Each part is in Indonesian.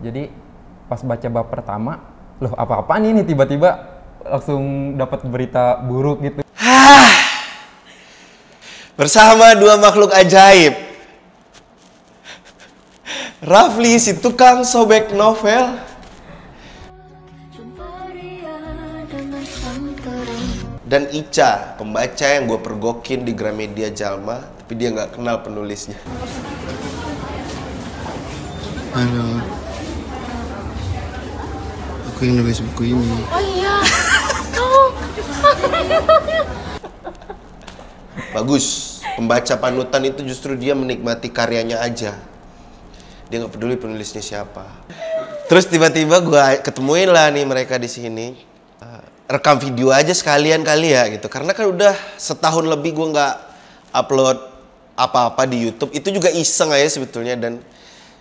Jadi pas baca bab pertama, loh apa-apaan ini tiba-tiba langsung dapat berita buruk gitu. Bersama dua makhluk ajaib, Rafli si tukang sobek novel dan Ica pembaca yang gue pergokin di Gramedia Jalma, tapi dia nggak kenal penulisnya. Halo, aku yang nulis buku ini. Oh iya. Bagus, pembaca panutan itu justru dia menikmati karyanya aja. Dia nggak peduli penulisnya siapa. Terus tiba-tiba gue ketemuin lah nih mereka di sini. Rekam video aja sekalian kali ya gitu. Karena kan udah setahun lebih gue nggak upload apa-apa di YouTube. Itu juga iseng aja sebetulnya. Dan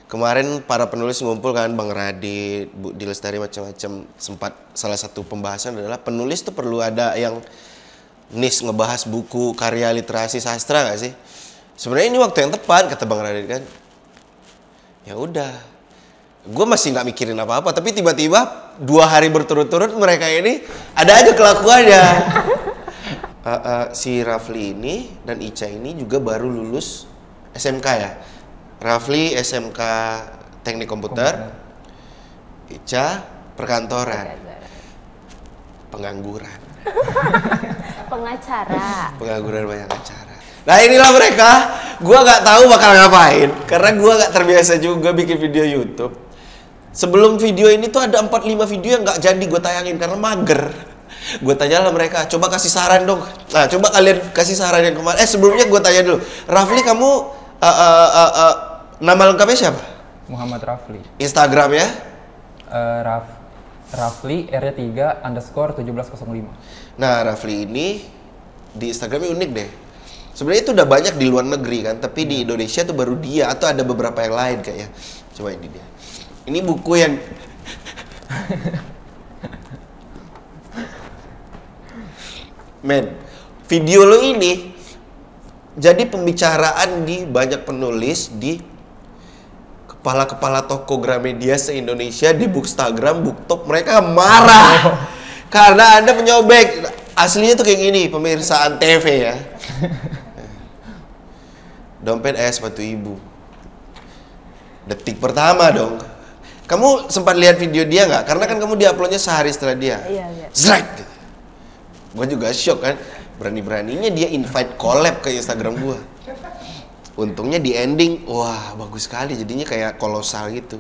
kemarin para penulis ngumpul kan, Bang Radit, Bu Dilestari, macam-macam. Sempat salah satu pembahasan adalah penulis tuh perlu ada yang ngebahas buku karya literasi sastra nggak sih? Sebenarnya ini waktu yang tepat kata Bang Radit kan. Ya udah, gue masih nggak mikirin apa-apa, tapi tiba-tiba 2 hari berturut-turut mereka ini ada aja kelakuannya. Si Rafli ini dan Ica ini juga baru lulus SMK ya. Rafli SMK Teknik Komputer, Ica perkantoran, pengangguran. Pengangguran banyak acara. Nah inilah mereka. Gua nggak tahu bakal ngapain karena gua nggak terbiasa juga bikin video YouTube. Sebelum video ini tuh ada 4-5 video yang nggak jadi gue tayangin karena mager. Gue tanya lah mereka, coba kasih saran dong. Nah coba kalian kasih saran yang kemarin. Sebelumnya gue tanya dulu, Rafli kamu nama lengkapnya siapa? Muhammad Rafli. Instagram ya? Rafli R3_1705. Nah Rafli ini di Instagramnya unik deh. Sebenarnya itu udah banyak di luar negeri kan, tapi di Indonesia tuh baru dia atau ada beberapa yang lain kayaknya. Coba ini dia. Ini buku yang men, video lo ini jadi pembicaraan di banyak penulis, di kepala-kepala toko Gramedia se-Indonesia, di Bookstagram, Booktop. Mereka marah karena Anda penyobek. Aslinya tuh kayak gini, pemirsa Antv ya. Dompet sepatu ibu. Detik pertama dong. Kamu sempat lihat video dia nggak? Karena kan kamu diuploadnya sehari setelah dia. Iya. Zrak! Gue juga shock kan. Berani-beraninya dia invite collab ke Instagram gue. Untungnya di ending, wah bagus sekali. Jadinya kayak kolosal gitu.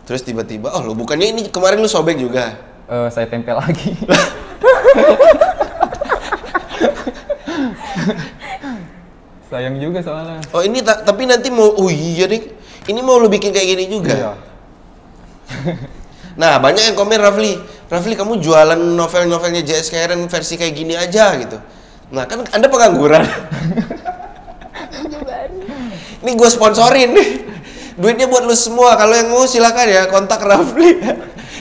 Terus tiba-tiba, oh lo bukannya ini kemarin lu sobek juga? Saya tempel lagi. Sayang juga soalnya. Oh ini tapi nanti mau, oh iya nih, ini mau lu bikin kayak gini juga? Iya. Nah banyak yang komen Rafli kamu jualan novel-novelnya J.S. Karen versi kayak gini aja gitu. Nah kan Anda pengangguran. Ini gue sponsorin nih. Duitnya buat lu semua. Kalau yang mau silakan ya kontak Rafli.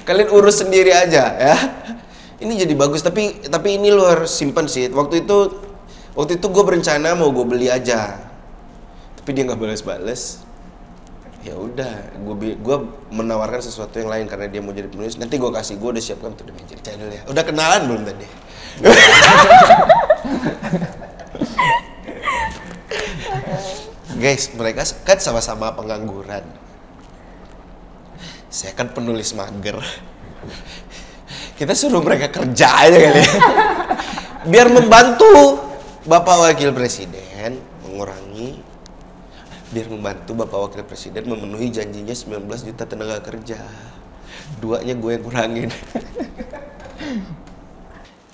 Kalian urus sendiri aja ya. Ini jadi bagus tapi ini lu harus simpan sih. Waktu itu gue berencana mau gue beli aja, tapi dia nggak bales-bales. Ya udah, gue menawarkan sesuatu yang lain karena dia mau jadi penulis. Nanti gue kasih, gue udah siapkan tuh di meja channel ya. Udah kenalan belum tadi? Guys, mereka kan sama-sama pengangguran. Saya kan penulis mager. Kita suruh mereka kerja aja kali ya. Biar membantu Bapak Wakil Presiden membantu Bapak Wakil Presiden memenuhi janjinya 19 juta tenaga kerja. Duanya gue yang kurangin.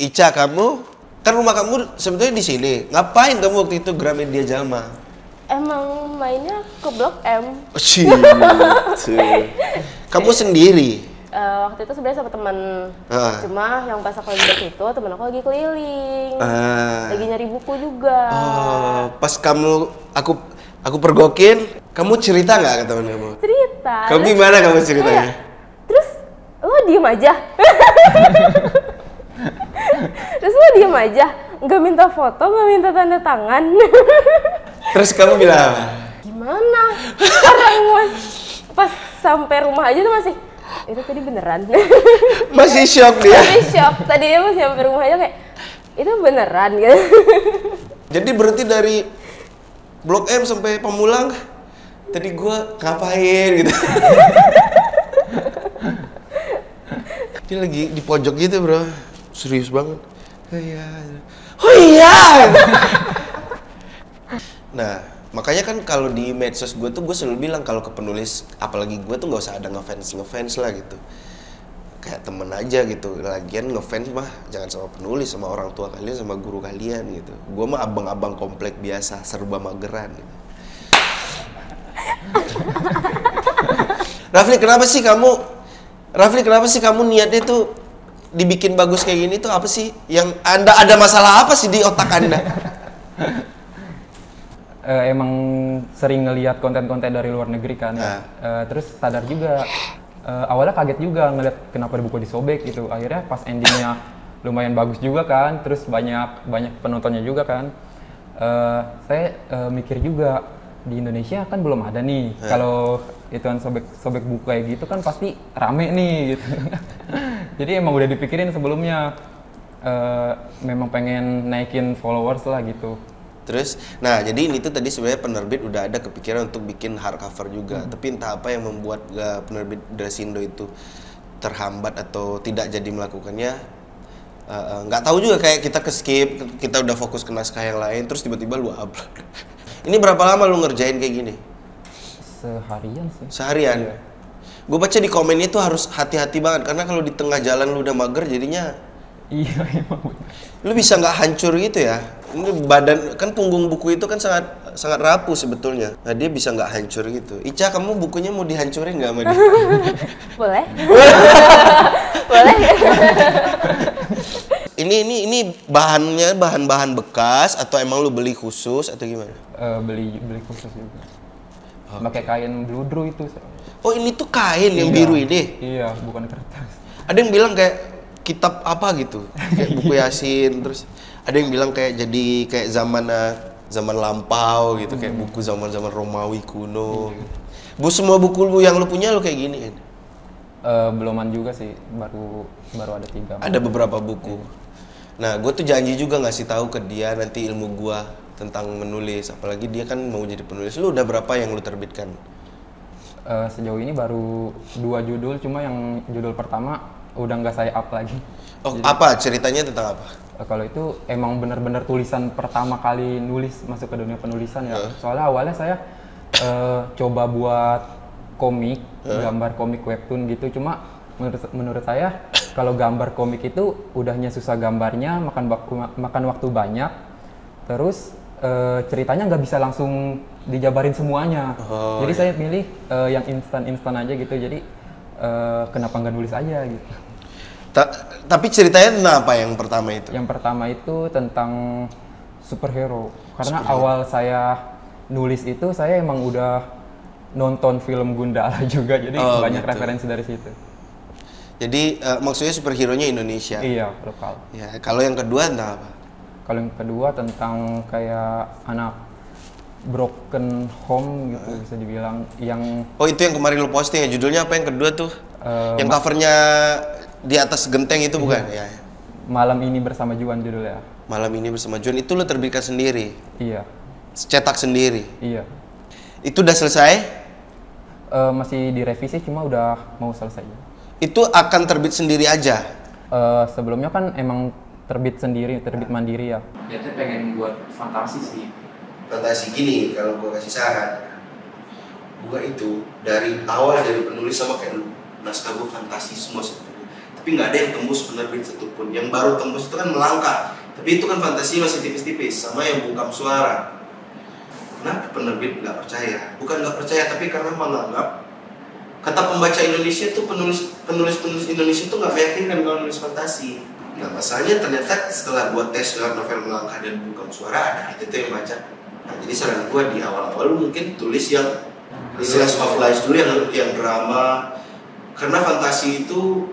Ica, kamu kan rumah kamu sebetulnya di sini. Ngapain kamu waktu itu Gramedia Jalma? Emang mainnya ke Blok M. Oh, shit. Kamu sendiri? Waktu itu sebenarnya sama teman. Cuma yang pas aku lagi di situ, temen aku lagi keliling. Lagi nyari buku juga. Oh, pas aku pergokin, kamu cerita nggak ke teman kamu? Cerita. Kamu gimana kamu ceritanya? Terus lo diem aja. Terus lo diem aja, nggak minta foto, nggak minta tanda tangan. Terus kamu bilang apa? Gimana? Orang pas sampai rumah aja tuh masih, itu tadi beneran. Masih shock dia. Masih shock, tadi dia masih sampai rumah aja kayak, itu beneran gitu. Jadi berarti dari Blok M sampai Pamulang, tadi gua ngapain gitu. Dia lagi di pojok gitu bro, serius banget. Oh iya. Oh iya. Nah, makanya kan kalau di medsos gue tuh gue selalu bilang kalau ke penulis, apalagi gue tuh nggak usah ada ngefans lah gitu. Kayak temen aja gitu. Lagian ngefans mah jangan sama penulis, sama orang tua kalian, sama guru kalian gitu. Gue mah abang-abang komplek biasa, serba mageran gitu. Rafli, kenapa sih kamu niatnya tuh dibikin bagus kayak gini tuh apa sih? Yang Anda ada masalah apa sih di otak Anda? Emang sering ngelihat konten-konten dari luar negeri kan ya. Terus sadar juga, awalnya kaget juga ngeliat kenapa buku disobek gitu. Akhirnya pas endingnya lumayan bagus juga kan, terus banyak penontonnya juga kan. Saya mikir juga di Indonesia kan belum ada nih. Kalau ituan sobek buku kayak gitu kan pasti rame nih gitu. Jadi emang udah dipikirin sebelumnya, memang pengen naikin followers lah gitu. Terus, nah jadi ini tuh tadi sebenarnya penerbit udah ada kepikiran untuk bikin hardcover juga. Tapi entah apa yang membuat penerbit Drasindo itu terhambat atau tidak jadi melakukannya, nggak tahu juga. Kayak kita skip, kita udah fokus ke naskah yang lain, terus tiba-tiba lu upload. Ini berapa lama lu ngerjain kayak gini? Seharian sih. Seharian? Iya. Gue baca di komen itu harus hati-hati banget, karena kalau di tengah jalan lu udah mager jadinya. Iya emang. Lu bisa nggak hancur gitu ya? Ini badan, kan punggung buku itu kan sangat rapuh sebetulnya. Nah dia bisa nggak hancur gitu. Ica, kamu bukunya mau dihancurin nggak sama dia? Boleh. Boleh. Ini bahan-bahan bekas atau emang lu beli khusus atau gimana? Beli khusus juga. Pakai kain bludru itu. Oh ini tuh kain yang biru ini? Iya, bukan kertas. Ada yang bilang kayak kitab apa gitu, kayak buku Yasin. Terus ada yang bilang kayak jadi kayak zaman lampau gitu, kayak buku zaman Romawi kuno. Semua buku yang lu punya lu kayak gini kan? Beluman juga sih, baru ada 3. Ada beberapa buku. Nah, gue tuh janji juga ngasih tahu ke dia nanti ilmu gue tentang menulis, apalagi dia kan mau jadi penulis. Lu udah berapa yang lu terbitkan? Sejauh ini baru 2 judul, cuma yang judul pertama udah nggak saya up lagi. Oh, jadi, apa ceritanya tentang apa? Kalau itu emang benar-benar tulisan pertama kali nulis masuk ke dunia penulisan ya. Soalnya awalnya saya coba buat komik, gambar komik webtoon gitu. Cuma menurut saya kalau gambar komik itu udahnya susah gambarnya, makan waktu banyak. Terus ceritanya nggak bisa langsung dijabarin semuanya. Jadi saya milih yang instan aja gitu. Jadi kenapa nggak nulis aja gitu. Tapi ceritanya tentang apa yang pertama itu? Yang pertama itu tentang superhero. Karena awal saya nulis itu saya emang udah nonton film Gundala juga, jadi banyak gitu. Referensi dari situ. Jadi maksudnya superhero-nya Indonesia? Iya, lokal. Ya, kalau yang kedua tentang apa? Kalau yang kedua tentang kayak anak broken home gitu bisa dibilang. Oh itu yang kemarin lu posting ya, judulnya apa yang kedua tuh? Yang covernya di atas genteng itu bukan? Ya. Malam Ini Bersama Juan judulnya. Malam Ini Bersama Juan itu lu terbitkan sendiri? Iya. Cetak sendiri? Iya. Itu udah selesai? Masih direvisi, cuma udah mau selesai. Itu akan terbit sendiri aja? Sebelumnya kan emang terbit sendiri, terbit mandiri ya. Biasanya pengen buat fantasi sih. Fantasi gini, kalau gua kasih saran, gua itu dari awal dari penulis sama kayak lu, naskah gua fantasi semua sebetulnya. Tapi nggak ada yang tembus penerbit satupun. Yang baru tembus itu kan Melangkah, tapi itu kan fantasi masih tipis-tipis, sama yang Bungkam Suara. Kenapa penerbit nggak percaya? Bukan nggak percaya, tapi karena menganggap kata pembaca Indonesia tuh penulis Indonesia tuh nggak meyakinkan kalau nulis fantasi. Nah masalahnya ternyata setelah gua tes lewat novel Melangkah dan Bungkam Suara ada aja tuh yang baca. Nah jadi saran gua di awal-awal lu mungkin tulis yang slice of life dulu, yang drama, karena fantasi itu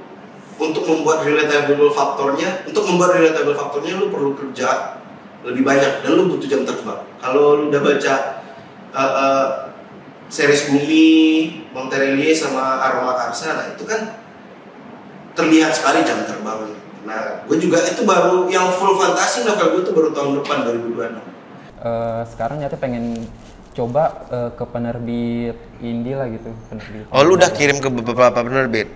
untuk membuat relatable faktornya lu perlu kerja lebih banyak dan lu butuh jam terbang. Kalau lu udah baca series Bumi, Bang Terelie sama Aroma Karsa, nah itu kan terlihat sekali jam terbang. Nah, gue juga itu baru yang full fantasi novel gue tuh baru tahun depan 2026. Sekarang nyata pengen coba ke penerbit indie lah gitu, penerbit. Oh, lu udah kirim ke beberapa penerbit?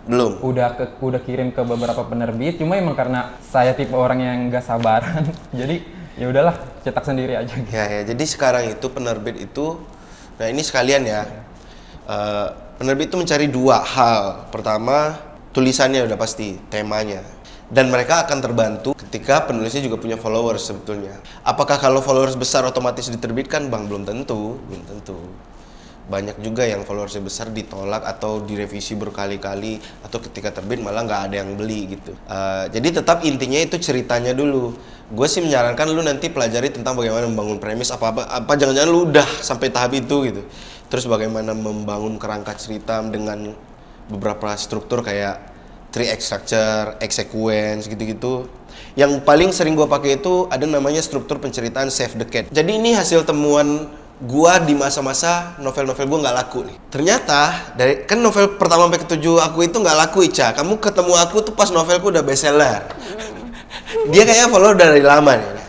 Belum? Udah kirim ke beberapa penerbit, cuma emang karena saya tipe orang yang gak sabaran, jadi ya udahlah cetak sendiri aja. Gitu. Ya, jadi sekarang itu penerbit itu, nah ini sekalian ya, penerbit itu mencari dua hal. Pertama, tulisannya udah pasti, temanya. Dan mereka akan terbantu ketika penulisnya juga punya followers sebetulnya. Apakah kalau followers besar otomatis diterbitkan? Bang, belum tentu. Banyak juga yang followersnya besar ditolak atau direvisi berkali-kali, atau ketika terbit malah nggak ada yang beli gitu. Jadi tetap intinya itu ceritanya dulu. Gue sih menyarankan lu nanti pelajari tentang bagaimana membangun premis, apa jangan-jangan lu udah sampai tahap itu gitu. Terus bagaimana membangun kerangka cerita dengan beberapa struktur kayak 3-act structure, act sequence gitu-gitu. Yang paling sering gue pakai itu ada namanya struktur penceritaan Save the Cat. Jadi ini hasil temuan gua di masa-masa novel-novel gua nggak laku nih. Ternyata dari kan novel pertama sampai ketujuh aku itu nggak laku, Ica. Kamu ketemu aku tuh pas novelku udah bestseller. Dia kayaknya follow dari lama nih.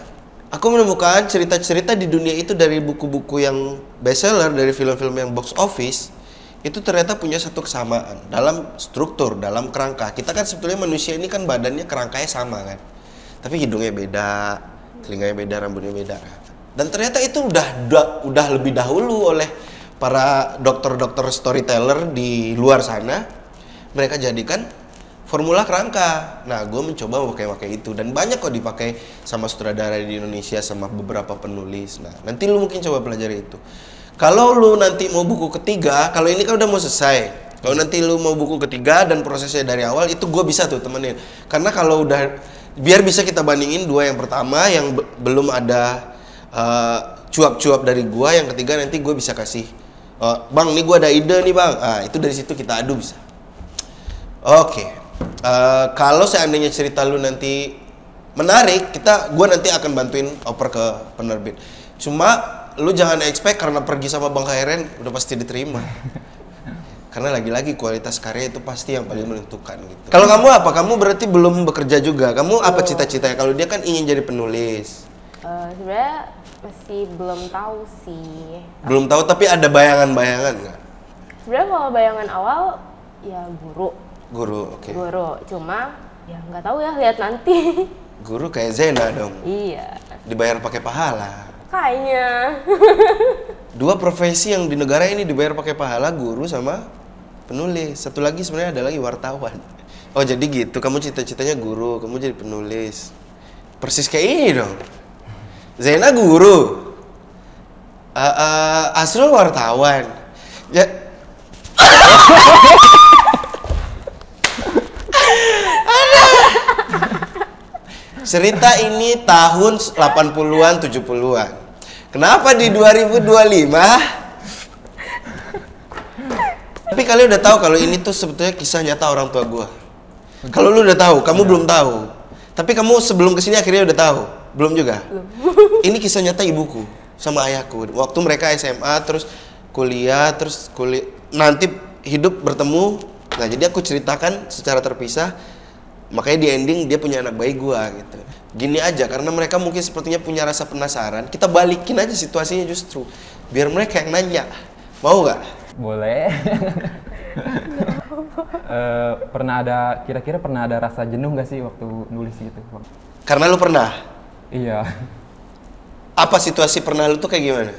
Aku menemukan cerita-cerita di dunia itu dari buku-buku yang bestseller, dari film-film yang box office, itu ternyata punya satu kesamaan dalam struktur, dalam kerangka. Kita kan sebetulnya manusia ini kan badannya kerangkanya sama kan, tapi hidungnya beda, telinganya beda, rambutnya beda. Dan ternyata itu udah lebih dahulu oleh para dokter-dokter storyteller di luar sana, mereka jadikan formula kerangka. Nah, gue mencoba pakai itu dan banyak kok dipakai sama sutradara di Indonesia, sama beberapa penulis. Nah, nanti lu mungkin coba pelajari itu. Kalau lu nanti mau buku ketiga, kalau ini kan udah mau selesai. Kalau nanti lu mau buku ketiga dan prosesnya dari awal, itu gue bisa tuh temenin. Karena kalau udah, biar bisa kita bandingin dua yang pertama yang belum ada cuap-cuap dari gue, yang ketiga nanti gue bisa kasih, bang, nih gue ada ide nih bang. Itu dari situ kita adu bisa. Oke. Kalau seandainya cerita lu nanti menarik, gue nanti akan bantuin oper ke penerbit. Cuma lu jangan expect karena pergi sama Bang Khairen udah pasti diterima. Karena lagi-lagi kualitas karya itu pasti yang paling menentukan gitu. Kalau kamu apa? Kamu berarti belum bekerja juga. Kamu apa cita-citanya? Kalau dia kan ingin jadi penulis. Sebenarnya masih belum tahu sih. Belum tahu, tapi ada bayangan-bayangan nggak? Sebenarnya kalau bayangan awal ya guru. Guru, oke. Guru, cuma ya nggak tahu ya, lihat nanti. Guru kayak Zena dong. Iya. Dibayar pakai pahala. Kayaknya. Dua profesi yang di negara ini dibayar pakai pahala, guru sama penulis. Satu lagi sebenarnya ada lagi, wartawan. Oh jadi gitu, kamu cita-citanya guru, kamu jadi penulis. Persis kayak ini dong. Zena guru, Asrul wartawan. Ya. Cerita ini tahun 80-an, 70-an. Kenapa di 2025? Tapi kalian udah tahu kalau ini tuh sebetulnya kisah nyata orang tua gue. Kalau lu udah tahu, kamu belum tahu. Tapi kamu sebelum kesini akhirnya udah tahu. Belum juga? Ini kisah nyata ibuku sama ayahku. Waktu mereka SMA, terus kuliah, nanti hidup bertemu. Nah, jadi aku ceritakan secara terpisah. Makanya di ending dia punya anak bayi gua gitu. Gini aja, karena mereka mungkin sepertinya punya rasa penasaran, kita balikin aja situasinya justru. Biar mereka yang nanya. Mau gak? Boleh. Kira-kira pernah ada rasa jenuh gak sih waktu nulis gitu? Karena lu pernah? Iya. Apa situasi pernah lu tuh kayak gimana?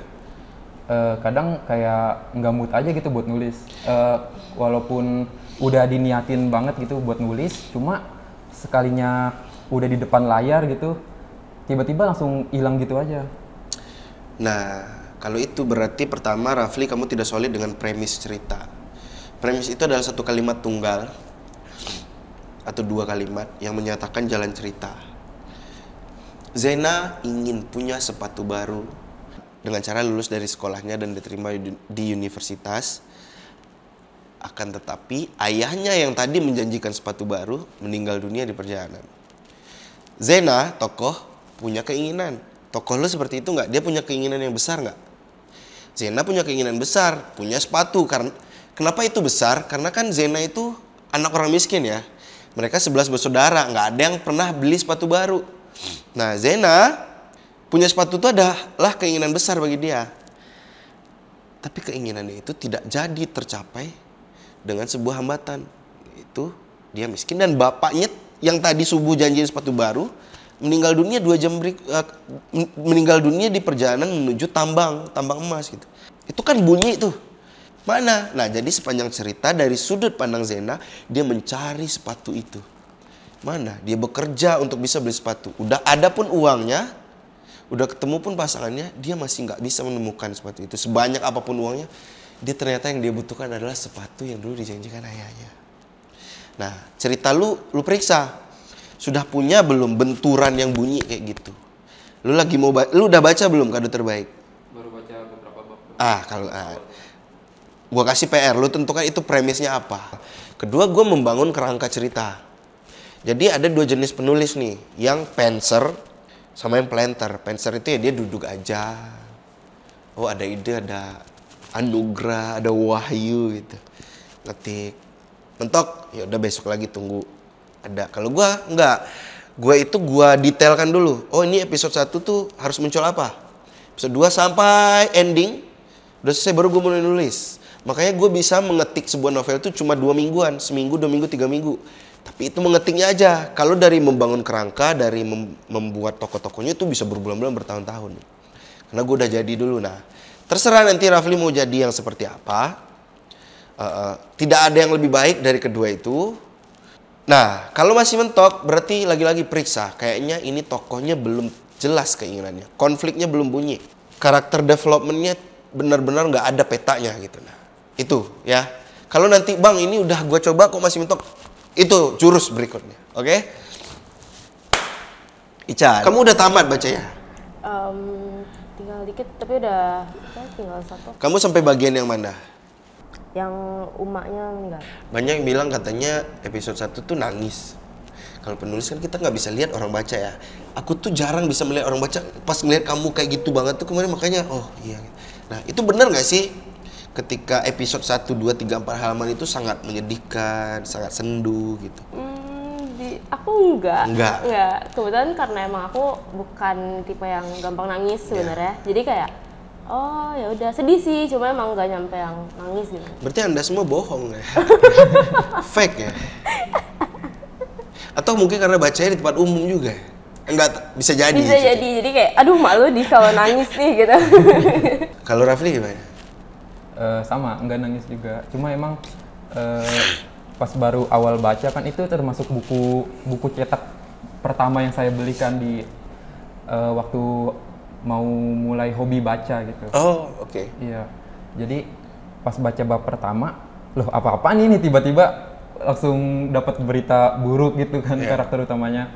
Kadang kayak nggak mood aja gitu buat nulis. Walaupun udah diniatin banget gitu buat nulis, cuma sekalinya udah di depan layar gitu, tiba-tiba langsung hilang gitu aja. Nah, kalau itu berarti pertama, Rafli, kamu tidak solid dengan premis cerita. Premis itu adalah satu kalimat tunggal atau dua kalimat yang menyatakan jalan cerita. Zena ingin punya sepatu baru dengan cara lulus dari sekolahnya dan diterima di universitas. Akan tetapi ayahnya yang tadi menjanjikan sepatu baru meninggal dunia di perjalanan. Zena, tokoh, punya keinginan. Tokoh lu seperti itu nggak? Dia punya keinginan yang besar nggak? Zena punya keinginan besar, punya sepatu. Kenapa itu besar? Karena kan Zena itu anak orang miskin ya. Mereka 11 bersaudara, nggak ada yang pernah beli sepatu baru. Nah, Zena punya sepatu itu adalah keinginan besar bagi dia. Tapi keinginannya itu tidak jadi tercapai dengan sebuah hambatan. Itu dia miskin dan bapaknya yang tadi subuh janjiin sepatu baru meninggal dunia 2 jam meninggal dunia di perjalanan menuju tambang emas gitu. Itu kan bunyi tuh. Mana? Nah, jadi sepanjang cerita dari sudut pandang Zena, dia mencari sepatu itu. Mana? Dia bekerja untuk bisa beli sepatu. Udah ada pun uangnya, udah ketemu pun pasangannya, dia masih nggak bisa menemukan sepatu itu. Sebanyak apapun uangnya, dia ternyata yang dia butuhkan adalah sepatu yang dulu dijanjikan ayahnya. Nah, cerita lu periksa. Sudah punya belum benturan yang bunyi kayak gitu? Lu udah baca belum Kado Terbaik? Baru baca beberapa bab. Gua kasih PR, lu tentukan itu premisnya apa. Kedua, gua membangun kerangka cerita. Jadi ada 2 jenis penulis nih, yang penser sama yang planter. Penser itu ya dia duduk aja. Oh, ada ide, ada anugerah, ada wahyu gitu. Ngetik, mentok, ya udah besok lagi tunggu. Ada. Kalau gue enggak. Gue detailkan dulu. Oh, ini episode 1 tuh harus muncul apa? Episode 2 sampai ending. Udah selesai baru gue mulai nulis. Makanya gue bisa mengetik sebuah novel itu cuma 2 mingguan. Seminggu, 2 minggu, 3 minggu. Tapi itu mengetiknya aja. Kalau dari membangun kerangka, dari membuat tokoh-tokohnya itu bisa berbulan-bulan, bertahun-tahun. Karena gue udah jadi dulu. Nah, terserah nanti Rafli mau jadi yang seperti apa. Tidak ada yang lebih baik dari kedua itu. Nah, kalau masih mentok, berarti lagi-lagi periksa. Kayaknya ini tokohnya belum jelas keinginannya. Konfliknya belum bunyi. Karakter developmentnya benar-benar nggak ada petanya gitu. Nah, itu ya. Kalau nanti, Bang, ini udah gue coba kok masih mentok. Itu jurus berikutnya. Oke? Ica, kamu udah tamat bacanya? Tinggal dikit, tapi udah tinggal 1. Kamu sampai bagian yang mana? Yang umaknya meninggal. Banyak yang bilang katanya episode 1 tuh nangis. Kalau penulis kan kita nggak bisa lihat orang baca ya. Aku tuh jarang bisa melihat orang baca. Pas ngeliat kamu kayak gitu banget tuh kemarin, makanya oh iya. Nah, itu benar nggak sih? Ketika episode 1, 2, 3, 4 halaman itu sangat menyedihkan, sangat sendu gitu. Aku enggak. Kebetulan karena emang aku bukan tipe yang gampang nangis sebenarnya. Jadi kayak oh ya udah, sedih sih, cuma emang nggak nyampe yang nangis gitu. Berarti Anda semua bohong ya? Fake ya? Atau mungkin karena bacanya di tempat umum juga? Enggak, bisa jadi. Bisa jadi kayak aduh malu di kalau nangis nih gitu. Kalau Rafli gimana? Sama, enggak nangis juga. Cuma emang pas baru awal baca kan itu termasuk buku cetak pertama yang saya belikan di waktu mau mulai hobi baca gitu. Oh, oke. Iya. Jadi pas baca bab pertama, loh apa-apaan ini tiba-tiba langsung dapat berita buruk gitu kan karakter utamanya.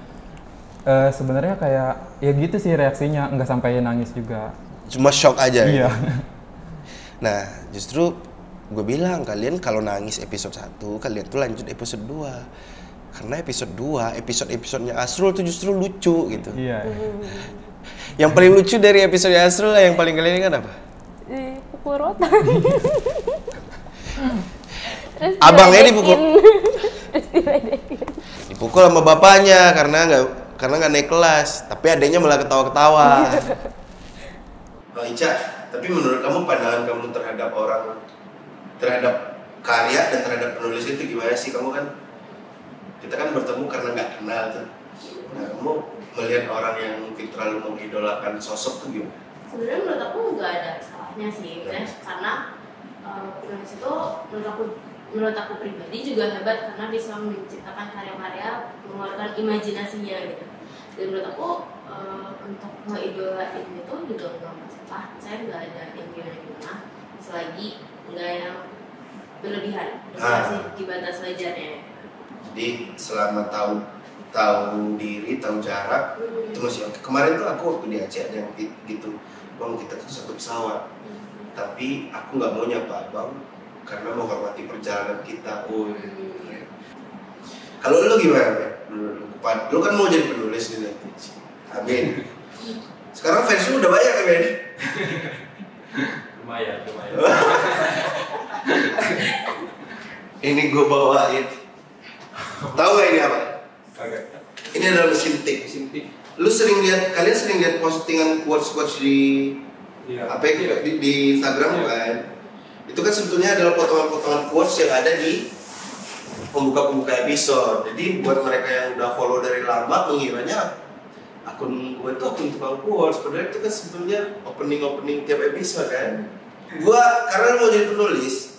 Sebenarnya kayak ya gitu sih reaksinya, nggak sampai nangis juga. Cuma shock aja iya. Ya. Nah, justru gue bilang kalian kalau nangis episode 1, kalian tuh lanjut episode 2. Karena episode 2, episode-episodenya Asrul tuh justru lucu gitu. Iya. Yang paling lucu dari episode Asrul yang paling kalian ingat apa? Pukul rotan. Abangnya dipukul. Terus diledekin. Dipukul sama bapaknya karena nggak naik kelas, tapi adanya malah ketawa-ketawa. Oh, Ica, tapi menurut kamu pandangan kamu terhadap karya dan terhadap penulis itu gimana sih? Kita kan bertemu karena nggak kenal tuh. Nah, kamu melihat orang yang mungkin terlalu mengidolakan sosok tuh gimana? Sebenarnya menurut aku nggak ada salahnya sih, karena penulis itu menurut aku pribadi juga hebat karena bisa menciptakan karya-karya mengeluarkan imajinasinya gitu. Dan menurut aku untuk ngeidolain itu juga nggak masalah. Saya nggak ada yang gimana-gimana, selagi nggak yang berlebihan, masih di batas wajarnya. Jadi selama tahu diri, tahu jarak, itu masih oke. Kemarin tuh aku waktu di Aceh ada yang gitu, Bang, kita tuh satu pesawat, tapi aku nggak mau nyapa Bang karena menghormati perjalanan kita. Kalau lu gimana, Ben? Lu kan mau jadi penulis nih nanti. Amin. Sekarang fans lu udah banyak ya, Ben? Lumayan. Ini gue bawain. Tahu gak ini apa? Ini adalah mesin tik. Lu kalian sering lihat postingan quotes di apa ya, di Instagram kan? Itu kan sebetulnya adalah potongan-potongan quotes yang ada di pembuka episode. Jadi buat mereka yang udah follow dari lama mengiranya akun gue tuh akun tukang quotes, padahal itu kan sebetulnya opening tiap episode kan. Gue karena mau jadi penulis,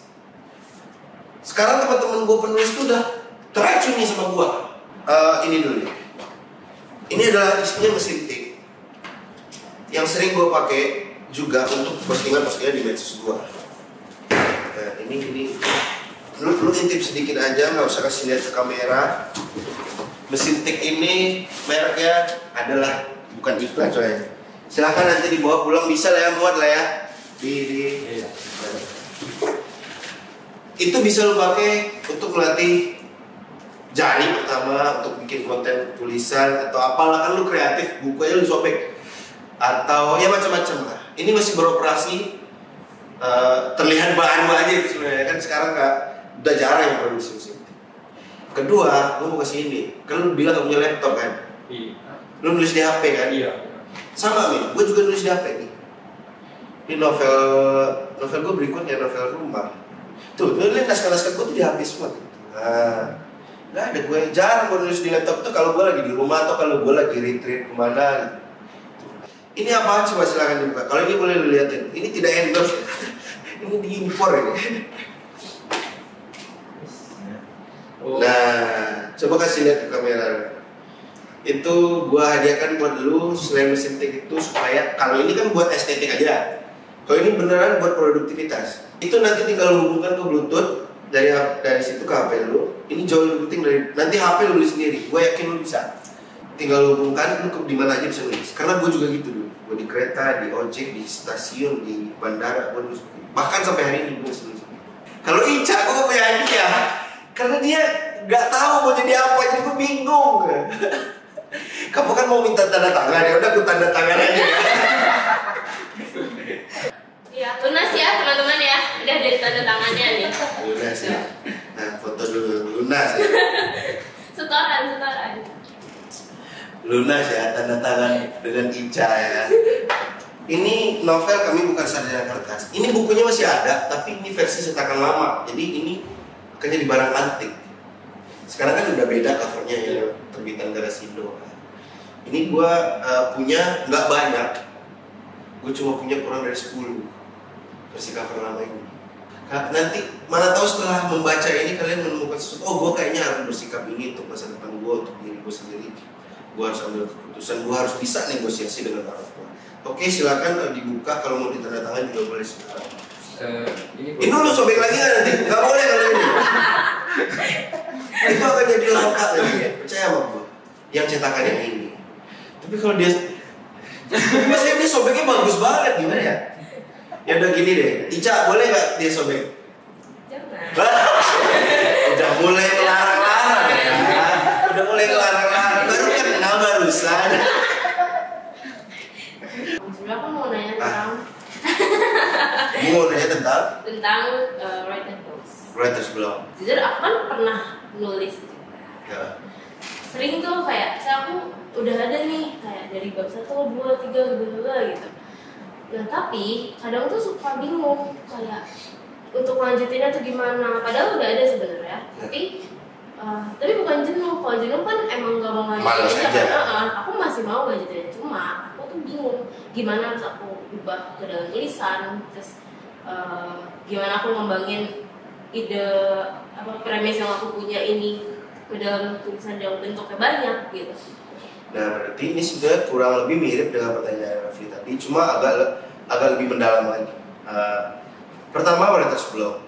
sekarang teman-teman gue penulis tuh udah teracun nih sama gue. Ini dulu nih. Ini adalah isinya mesin tik yang sering gue pakai juga untuk postingan-postingan di medsos gue. Nah, ini lu intip sedikit aja, nggak usah kasih lihat ke kamera. Mesin tik ini mereknya adalah bukan iklan coy. Silahkan nanti dibawa pulang, bisa lah ya, muat lah ya. Itu bisa lu pakai untuk melatih jari pertama, untuk bikin konten tulisan atau apalah, kan lu kreatif, buku aja lu sobek atau ya macam-macam lah. Ini masih beroperasi, terlihat baru aja itu sebenarnya kan, sekarang udah jarang yang produksi mesin tik. Kedua, lu mau kasih ini, kan lu bilang gak punya laptop kan? Iya. Lu nulis di HP kan? Iya. Sama nih, gue juga nulis di HP nih. Ini novel gue berikutnya, novel rumah. Tuh, lu lihat naskah-naskah gue tuh di HP semua. Nah, nggak ada, gue jarang gue nulis di laptop tuh kalau gue lagi di rumah atau kalau gue lagi retreat kemana gitu. Ini apa coba silakan dibuka. Kalau ini boleh lu liatin. Ini tidak endorse. Ini diimpor ini. Nah, coba kasih lihat ke kamera. Itu gue hadiahkan buat lu selain mesin tik itu, supaya kalau ini kan buat estetik aja. Kalau ini beneran buat produktivitas. Itu nanti tinggal hubungkan ke Bluetooth dari situ ke HP lu. Ini jauh lebih penting dari nanti HP lu nulis sendiri. Gue yakin lu bisa. Tinggal hubungkan, lu di mana aja bisa nulis. Karena gue juga gitu dulu. Gue di kereta, di ojek, di stasiun, di bandara, gue nulis. Bahkan sampai hari ini gue nulis. Kalau Ica, gue punya hadiah. Karena dia nggak tahu mau jadi apa, jadi gue bingung. Kamu kan mau minta tanda tangan, ya udah gue tanda tangan aja. Iya, lunas ya teman-teman ya. Udah dari tanda tangannya nih. Lunas ya. Nah, foto dulu lunas ya. Setoran. Lunas ya, tanda tangan dengan Ica ya. Ini novel kami bukan sarjana kertas. Ini bukunya masih ada, tapi ini versi cetakan lama. Jadi ini kayaknya di barang antik. Sekarang kan udah beda covernya ya, terbitan Garasindo. Ini gua punya nggak banyak. Gue cuma punya kurang dari 10 versi cover lama ini. Nanti mana tahu setelah membaca ini kalian menemukan sesuatu. Oh, gue kayaknya harus bersikap ini untuk masa depan gue, untuk diri gue sendiri. Gue harus ambil keputusan. Gue harus bisa negosiasi dengan orang tua. Oke, silakan dibuka, kalau mau ditandatangan juga boleh sekarang. Ini lu sobek lagi nggak nanti? Nggak boleh kalau ini. Itu akan jadi langka lagi ya. Percaya sama gue. Yang cetakan yang ini. Tapi kalau dia, biasanya dia sobeknya bagus banget, gimana ya? Ya udah gini deh, Ica boleh nggak dia sobek? Jangan. Udah mulai ngelarang-larang ya. Udah mulai ngelarang-larang. Baru kenal barusan. Sebenarnya aku mau nanya tentang Mau nanya tentang writer's block. Jujur aku kan pernah nulis juga. Ya. Sering tuh kayak aku udah ada nih kayak dari bab 1, 2, 3 gitu. Nah tapi kadang tuh suka bingung kayak untuk lanjutinnya tuh gimana. Padahal udah ada sebenarnya. Tapi bukan jenuh. Kalau jenuh kan emang gak mau lanjutin aja. Aku masih mau lanjutin. Cuma aku tuh bingung gimana harus aku ubah ke dalam tulisan. Terus gimana aku ngembangin ide premis yang aku punya ini ke dalam tulisan dalam bentuknya banyak gitu. Nah berarti ini sudah kurang lebih mirip dengan pertanyaan Raffi tadi, cuma agak lebih mendalam lagi. Pertama, writer's block.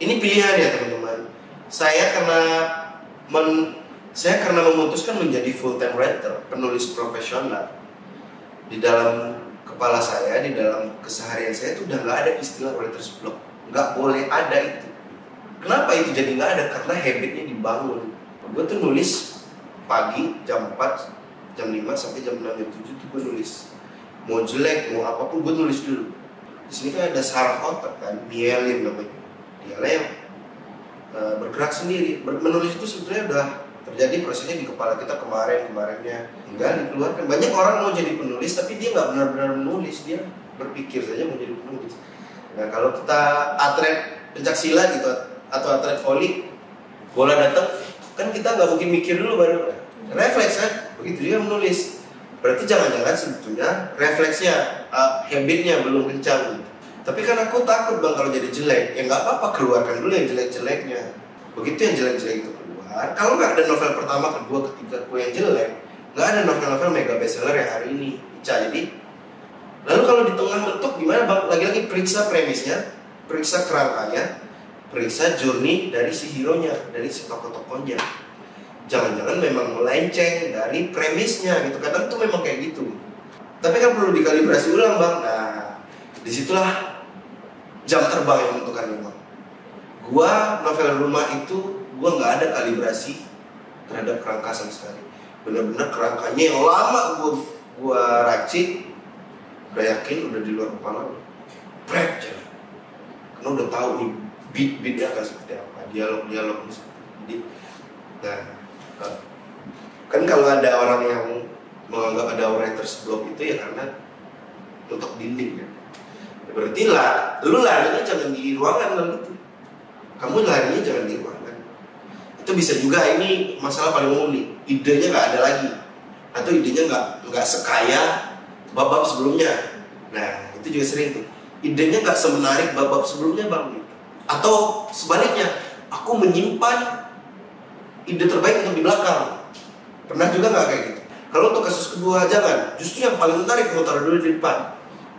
Ini pilihan ya teman-teman. Saya karena memutuskan menjadi full time writer, penulis profesional. Di dalam kepala saya, di dalam keseharian saya itu udah nggak ada istilah writer's block. Nggak boleh ada itu. Kenapa itu jadi nggak ada? Karena habitnya dibangun. Gue tuh nulis pagi jam 4, jam 5 sampai jam 6, jam 7 tuh gue nulis. Mau jelek, mau apapun gue nulis dulu. Di sini kan ada saraf otak kan, myelin namanya. Dialah yang bergerak sendiri. Menulis itu sebetulnya udah terjadi prosesnya di kepala kita kemarinnya, tinggal dikeluarkan. Banyak orang mau jadi penulis tapi dia nggak benar-benar menulis, dia berpikir saja mau jadi penulis. Nah kalau kita atlet pencaksilat gitu atau atlet voli, bola datang kan kita nggak mungkin mikir dulu baru refleks kan, begitu juga menulis. Berarti jangan-jangan sebetulnya refleksnya, habitnya belum kencang gitu. Tapi kan aku takut bang kalau jadi jelek, ya nggak apa-apa, keluarkan dulu yang jelek-jeleknya. Begitu yang jelek-jelek itu keluar, kalau nggak ada novel pertama, kedua, ketiga aku yang jelek, nggak ada novel-novel mega bestseller yang hari ini. Jadi, lalu kalau di tengah bentuk gimana bang? Lagi-lagi periksa premisnya, periksa kerangkanya, periksa journey dari si hero-nya, dari si tokoh-tokohnya. Jangan-jangan memang melenceng dari premisnya gitu, kadang tuh memang kayak gitu. Tapi kan perlu dikalibrasi ulang bang. Nah, disitulah jam terbang yang menentukan memang. Gua novel rumah itu gua nggak ada kalibrasi terhadap kerangka sama sekali. Benar-benar kerangkanya yang lama gua racik, udah yakin udah di luar kepala, prep jalan. Karena udah tahu nih beat-beatnya akan seperti apa, dialog-dialognya seperti. Nah, kan kalau ada orang yang menganggap ada writer's block itu ya karena tutup dinding ya. Berarti lah, lu larinya jangan di ruangan lah gitu. Kamu larinya jangan di ruangan. Itu bisa juga ini masalah paling umum nih. Idenya nggak ada lagi, atau idenya nggak sekaya bab-bab sebelumnya. Nah itu juga sering tuh. Idenya nggak semenarik bab-bab sebelumnya bang. Atau sebaliknya, aku menyimpan ide terbaik untuk di belakang. Pernah juga nggak kayak gitu? Kalau untuk kasus kedua jangan. Justru yang paling menarik kamu taruh dulu di depan.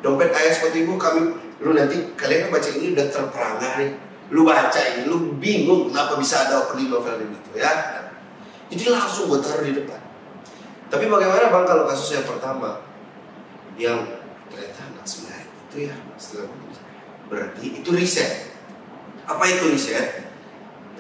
Dompet ayah seperti ibu kami, lu nanti kalian kan baca ini udah terperangah nih. Lu baca ini, lu bingung kenapa bisa ada opening novel gitu ya. Nah, jadi langsung gue taruh di depan. Tapi bagaimana bang kalau kasus yang pertama yang ternyata nggak semenarik itu ya setelah itu, berarti itu riset. Apa itu riset?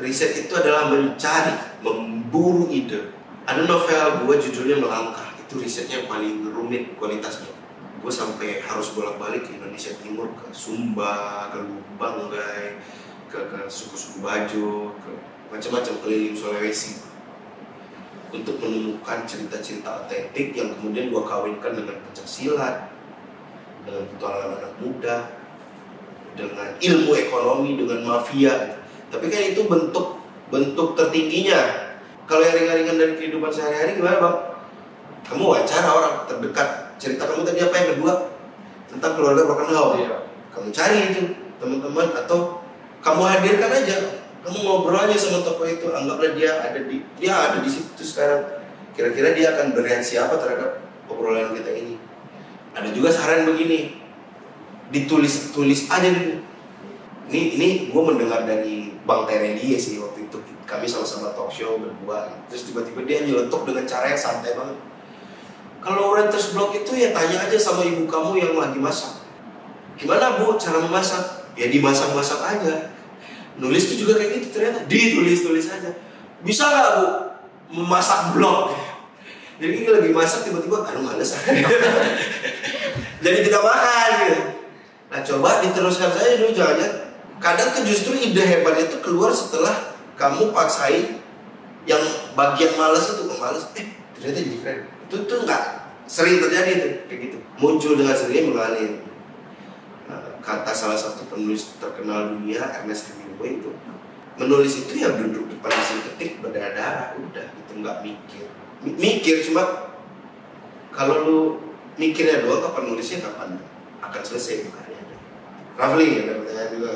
Riset itu adalah mencari, memburu ide. Ada novel gue judulnya Melangkah, itu risetnya yang paling rumit kualitasnya. Gue sampai harus bolak-balik ke Indonesia Timur, ke Sumba, ke Banggai, ke suku-suku Bajo, ke macam-macam keliling Sulawesi untuk menemukan cerita-cerita otentik yang kemudian gue kawinkan dengan pencaksilat, dengan petualangan anak muda, dengan ilmu ekonomi, dengan mafia. Tapi kan itu bentuk tertingginya. Kalau yang ringan-ringan dari kehidupan sehari-hari gimana bang? Kamu wawancara orang terdekat. Cerita kamu tadi apa yang kedua? Tentang keluarga broken home. Iya. Kamu cari itu teman-teman atau kamu hadirkan aja. Kamu ngobrol aja sama tokoh itu. Anggaplah dia ada di situ sekarang. Kira-kira dia akan bereaksi apa terhadap obrolan kita ini? Ada juga saran begini. Ditulis aja dulu. Ini gue mendengar dari Bang Terelie sih waktu itu. Kami sama-sama talk show berdua. Terus tiba-tiba dia nyeletuk dengan cara yang santai banget. Kalau writer's block itu ya tanya aja sama ibu kamu yang lagi masak. Gimana bu cara memasak? Ya dimasak-masak aja. Nulis itu juga kayak gitu ternyata. Ditulis aja. Bisa nggak bu memasak blog? Jadi lagi masak tiba-tiba aduh males. Jadi kita makan gitu. Nah coba diteruskan saja dulu jangan. Kadang tuh justru ide hebatnya itu keluar setelah kamu paksain yang bagian males itu males. Ternyata jadi keren. Itu tuh nggak sering terjadi tuh kayak gitu, muncul dengan sendirinya mengalir. Kata salah satu penulis terkenal dunia Ernest Hemingway itu menulis itu ya duduk depan mesin ketik berdarah-darah udah itu nggak mikir cuma kalau lu mikirnya doang kapan nulisnya kapan akan selesai karyanya. Rafli ada pertanyaan juga.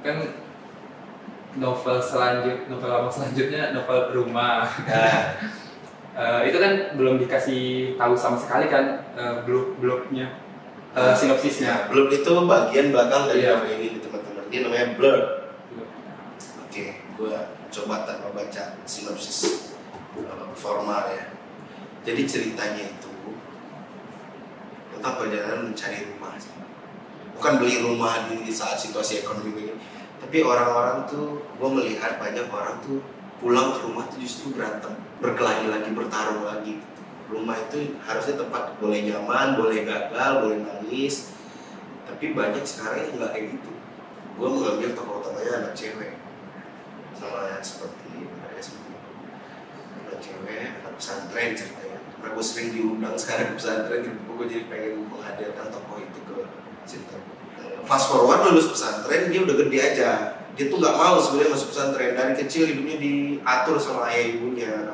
Kan novel lama selanjutnya novel rumah. Itu kan belum dikasih tahu sama sekali kan blog-blognya, sinopsisnya. Blog itu bagian belakang dari novel ini teman-teman. Dia namanya Blur. Oke, gua coba tanpa baca sinopsis formal ya. Jadi ceritanya itu tentang perjalanan mencari rumah. Bukan beli rumah di saat situasi ekonomi begini. Tapi orang-orang tuh, gua melihat banyak orang tuh pulang ke rumah tuh justru berantem, berkelahi lagi, bertarung lagi. Rumah itu harusnya tempat boleh nyaman, boleh gagal, boleh nangis, Tapi banyak sekarang yang nggak kayak gitu. Gue mengambil tokoh utamanya anak cewek, sama seperti anak cewek, anak pesantren ceritanya. Karena gue sering diundang sekarang ke pesantren, gue jadi pengen menghadirkan tokoh itu ke cerita. Fast forward lulus pesantren, dia udah gede aja. Dia tuh nggak mau sebenarnya masuk pesantren. Dari kecil hidupnya diatur sama ayah ibunya.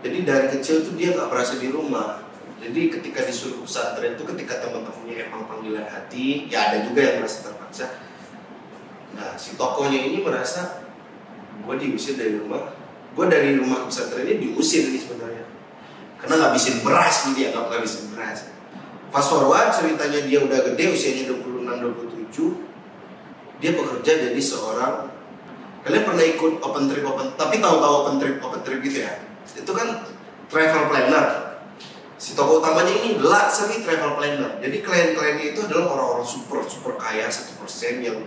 Jadi dari kecil tuh dia nggak berasa di rumah. Jadi ketika disuruh pesantren itu ketika teman-temannya emang panggilan hati, ya ada juga yang merasa terpaksa. Nah si tokohnya ini merasa gue diusir dari rumah. Gue dari rumah ke pesantren ini diusir nih sebenarnya. Karena ngabisin beras nih, dia nggak ngabisin beras. Fast forward ceritanya dia udah gede, usianya 26-27. Dia bekerja jadi seorang, kalian pernah ikut open trip, tapi tahu-tahu open trip gitu ya? Itu kan travel planner. Si tokoh utamanya ini luxury travel planner. Jadi klien-kliennya itu adalah orang-orang super kaya 1% yang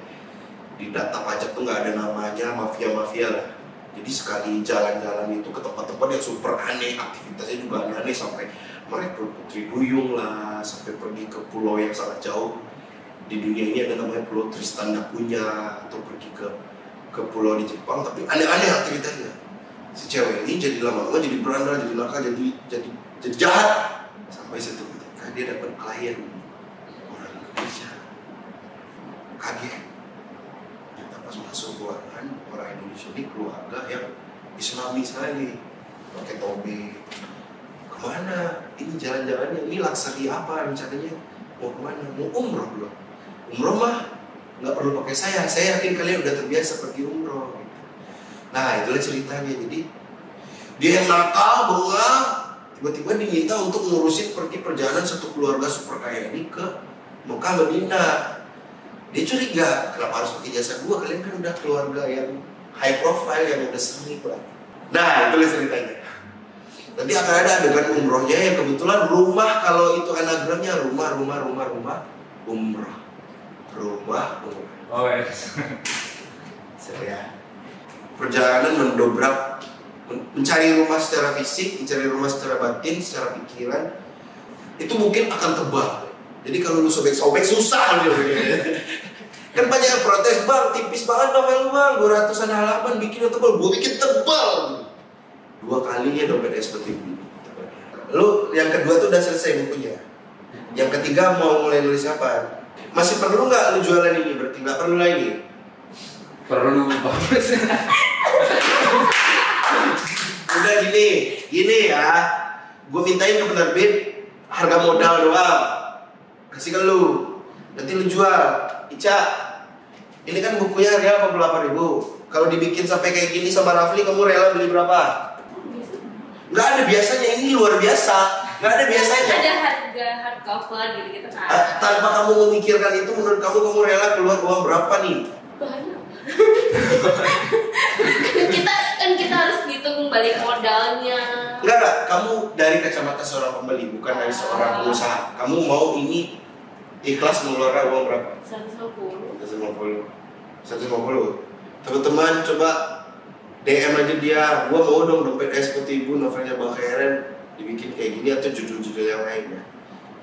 di data pajak tuh nggak ada namanya, mafia lah. Jadi sekali jalan-jalan itu ke tempat-tempat yang super aneh, aktivitasnya juga aneh-aneh, sampai merekrut putri duyung lah, sampai pergi ke pulau yang sangat jauh. Di dunia ini ada namanya Pulau Tristan da Cunha, atau pergi ke pulau di Jepang, tapi aneh-aneh aktivitasnya. Si cewek ini jadi lama-lama jadi berandal, jadi nakal, jadi jahat. Sampai satu ketika dia dapat klien orang Indonesia. Kaget. Kita pas masuk ruangan, orang Indonesia ini keluarga yang Islami sekali, pakai topi. Kemana? Ini jalan-jalannya, ini luxury apa rencananya? Mau kemana? Mau umroh loh. Umroh mah nggak perlu pakai saya yakin kalian udah terbiasa pergi umroh. Nah itulah ceritanya. Jadi dia yang nakal, bunga, tiba-tiba diminta untuk ngurusin pergi perjalanan satu keluarga super kaya ini ke Mekah Madinah. Dia curiga, kenapa harus pakai jasa gua? Kalian kan udah keluarga yang high profile, yang udah sering lah. Nah itulah ceritanya. Nanti akan ada adegan umrohnya yang kebetulan rumah, kalau itu anagramnya rumah umroh. Oh yes. Saya perjalanan mendobrak, mencari rumah secara fisik, mencari rumah secara batin, secara pikiran, itu mungkin akan tebal. Jadi kalau lu sobek-sobek susah gitu. Kan banyak yang protes, bang tipis banget novel bang, 200-an halaman bikin yang tebal, gue bikin tebal. 2 kalinya dompet seperti ini. Lu yang kedua tuh udah selesai bukunya. Yang ketiga mau mulai nulis apa? Masih perlu nggak lu jualan ini? Berarti nggak perlu lagi. Perlu banget. Udah gini ya. Gue mintain ke penerbit harga modal doang. Kasih ke lu. Nanti lu jual. Ica, ini kan bukunya harga 48.000. Kalau dibikin sampai kayak gini sama Rafli, kamu rela beli berapa? Nggak ada biasanya, ini luar biasa. Nggak ada biasanya. Ada harga hardcover gitu kan. Tanpa kamu memikirkan itu, menurut kamu rela keluar uang berapa nih? Banyak. kita harus hitung balik modalnya. Enggak, kamu dari kacamata seorang pembeli, bukan dari seorang pengusaha. Kamu mau ini ikhlas mengeluarkan uang berapa? 150. Teman-teman coba DM aja dia, gua mau dong dompet seperti ibu, novelnya Bang Keren dibikin kayak gini atau judul-judul yang lainnya.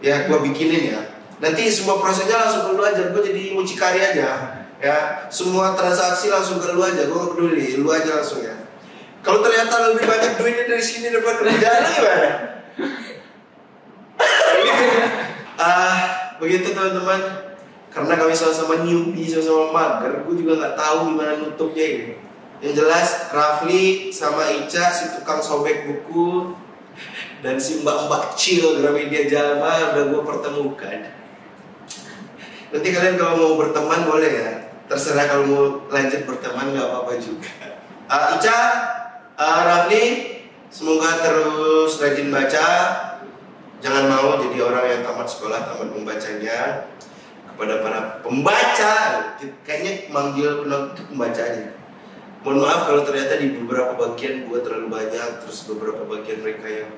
Ya gua bikinin ya. Nanti semua prosesnya langsung ke lu aja, gua jadi mucikari aja. Ya, semua transaksi langsung ke lu aja, gua gak peduli, lu aja langsung ya. Kalau ternyata lebih banyak duitnya dari sini daripada kerjaan gimana? Begitu teman-teman. Karena kami sama-sama newbie, sama-sama mager, gue juga nggak tahu gimana nutupnya ini. Yang jelas Rafli sama Ica, si tukang sobek buku, dan si mbak-mbak Cil Gramedia Jalma udah gue pertemukan. Nanti kalian kalau mau berteman boleh ya, terserah. Kalau mau lanjut berteman nggak apa-apa juga. Ica, Rafli, semoga terus rajin baca. Jangan mau jadi orang yang tamat sekolah, tamat membacanya. Kepada para pembaca, kayaknya manggil penonton itu pembacanya. Mohon maaf kalau ternyata di beberapa bagian gue terlalu banyak, terus beberapa bagian mereka yang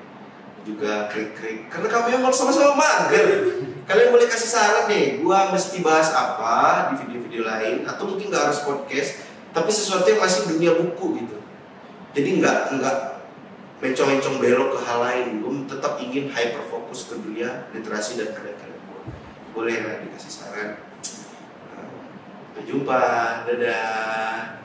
juga krik-krik. Karena kami memang sama-sama mager. Kalian boleh kasih saran nih, gue mesti bahas apa di video-video lain, atau mungkin nggak harus podcast, tapi sesuatu yang masih dunia buku gitu. Jadi nggak mencong-mencong belok ke hal lain. Gue tetap ingin hyper fokus ke dunia literasi dan karya-karya gue. boleh lah dikasih saran. Sampai jumpa, dadah.